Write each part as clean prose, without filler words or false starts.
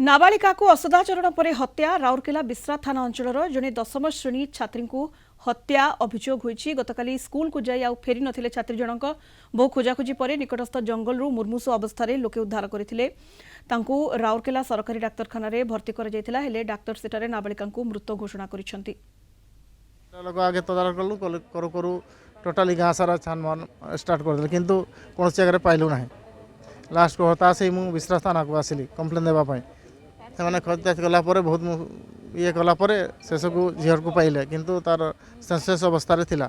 नाबालिका को असदाचरण पर हत्या राउरकेला बिस्रा थाना अंचल जड़े दशम श्रेणी छात्री को हत्या अभियोग होईछि। गतकाली स्कूल को जाई आउ फेरी नथिले छात्री जनक बहु खोजाखोजी पर निकटस्थ जंगल मुर्मुसु अवस्था लोके उद्धार करथिले। तांकू राउरकेला सरकारी डाक्तरखाना रे भर्ती कर जायतिला हेले डाक्तर सेटारे नाबालिका को मृत घोषणा करिसेंति। लोग आगे तदारक कलु करू करू टोटाली गाँ सारा छानमान स्टार्ट कर किंतु कौन जगह पाइलु ना। लास्ट को हताश ही मुझे विश्रास थाना को आसिली कंप्लेन देवाई से खोजताछ गलापर बहुत ये कलापर शेष को झील को पाइले किंतु तार सेंसलेस अवस्था थिला।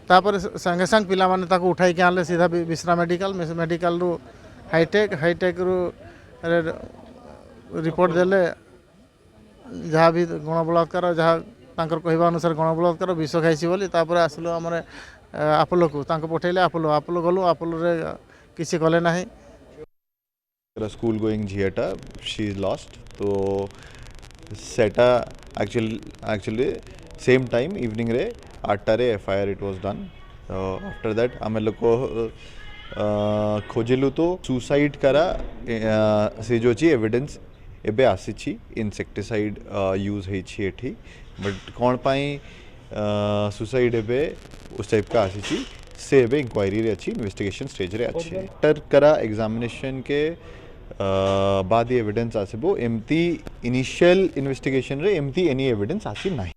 तापर संगे संग पिला माने ताको उठाई के आनले सीधा बिश्रा मेडिकल रु हाईटेक रु रिपोर्ट देले जहाँ भी गणबलात्कार जहाँ तांकर कहवा अनुसार गणबलात्कार विष खाई बोली तापर आसलु आम आपोलो को पठेले आपोलो गलु आपोलो रे किसी कले ना। स्कूल गोइंग झीटा शी इज लॉस्ट तो सेटा एक्चुअली सेम टाइम इवनिंग रे 8 रे FIR it was done. After that आम लोग खोजिलु तो सुसाइड करा से जो अच्छी एविडेंस एबे आसी इनसेक्टिसाइड यूज होती बट कौन पाई सुसाइड एबे उस टाइप का आसी से एबे इंक्वायरी रे अच्छी इन्वेस्टिगेशन स्टेज रे अच्छी डॉक्टर करा एग्जामिनेशन के बाद ही एविडेंस आसीबो एमती इनिशियल इन्वेस्टिगेशन रे एमती एनी एविडेंस आसी नाही।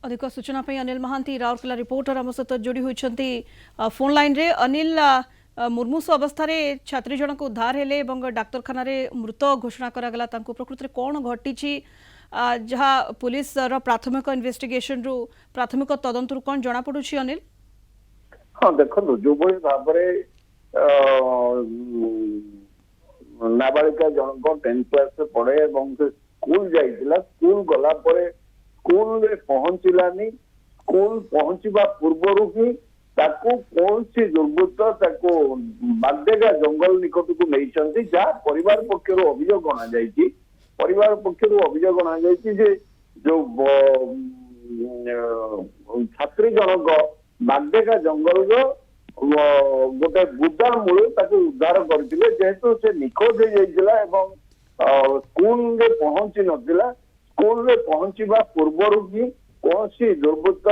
अधिक सूचना पे अनिल महांती राउरकेला रिपोर्टर आम सहित जोड़ी होइछंती फोन लाइन रे। अनिल मुर्मुसु अवस्था रे छात्री जनक उद्धार हेले एवं डाक्तरखाना रे मृत घोषणा करागला तांको प्रकृति कौन घटी जहाँ पुलिस रो प्राथमिक इन्वेस्टिगेशन रु प्राथमिक तदंत रु कौन जना पड़ुछि अनिल? हाँ देखो जो भाई भाव नाबालिका जनक 10th क्लास से पढ़े से स्कूल जाइतिला स्कूल गला परे स्कूल रे पहुंचलानी स्कूल पहुंचवा पूर्व ही ताको कौन सी दुर्बृत्त ताको बागडेगा जंगल निकट को नहीं जहाँ परिवार पक्षर अभियोग अणा जाइछि। परिवार पक्षर अभियोग अणा जाइछि जे जो छात्री जनक बागडेगा जंगल गोटे बुदा मूल उद्धार करते जेहेतु से निखोज हो स्कूल रे पहुंची नथिला स्कूल रे पहुंचवा पूर्व ही कौन सी दुर्बृत्त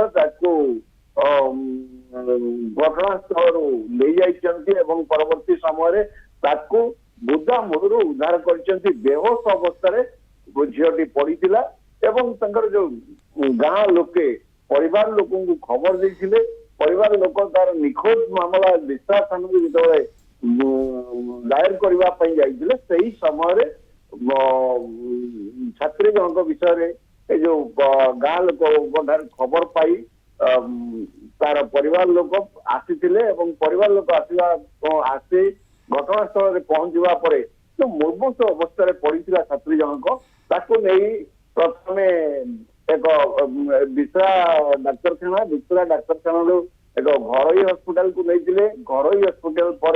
घटनास्थल ले जाइछन्ति परवर्ती समय बुदा मूल उद्धार करछन्ति। बेहोश अवस्था झीटी पड़ीला जो गाँ लोके परिवार लोक खबर देते परिवार लोक तार निखोज मामला बिस्रा थाना जो दायर करने से समय छात्री जनक विषय जो गाँ लोक खबर पाई तार परिवार लोक आसी परिवार लोक आसी घटनास्थल पहुंचवा पर जो मुर्मुसु अवस्था पड़ा छात्री जनक ताको नहीं प्रथम एक बिस्रा डाक्तरखाना एक घरोई हस्पिटाल को नहीं घरोई हस्पिटाल पर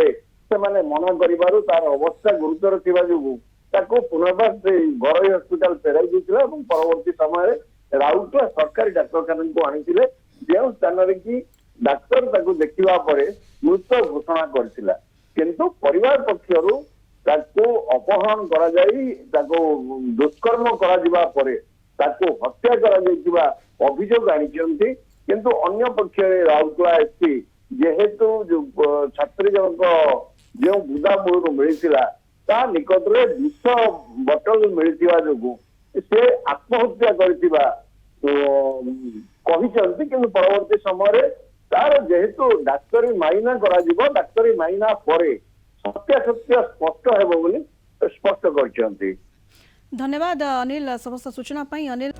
से माने मना करिबारु तार अवस्था गुरुतर थिबा जोगु ताको पुनर्बार से घरोई हस्पिटाल फेराई दिथिला परवर्ती समय राउरकेला सरकारी डाक्तरखाना को आनिथिले जे स्थान रे कि डाक्तर ताको देखिबा परे मृत घोषणा करथिला किंतु परिवार पक्षरु ताको अपहरण करा जाई ताको दुष्कर्म करा जिबा परे ताको हत्या करा जाइतिबा अभियोग आनिचंती किंतु अन्य पक्ष राउरकेला एसपी जेहेतु जो छात्री जनक जो बुदा मूल मिलता ता निकट में विष बोतल मिलता जो से आत्महत्या किंतु परवर्ती समय तार जेहेतु डाक्तरी माइना डाक्तरी माइना पर सत्यासत्य स्पष्ट हेबो बोली स्पष्ट करछंती। धन्यवाद अनिल समस्त सूचना पाई अनिल।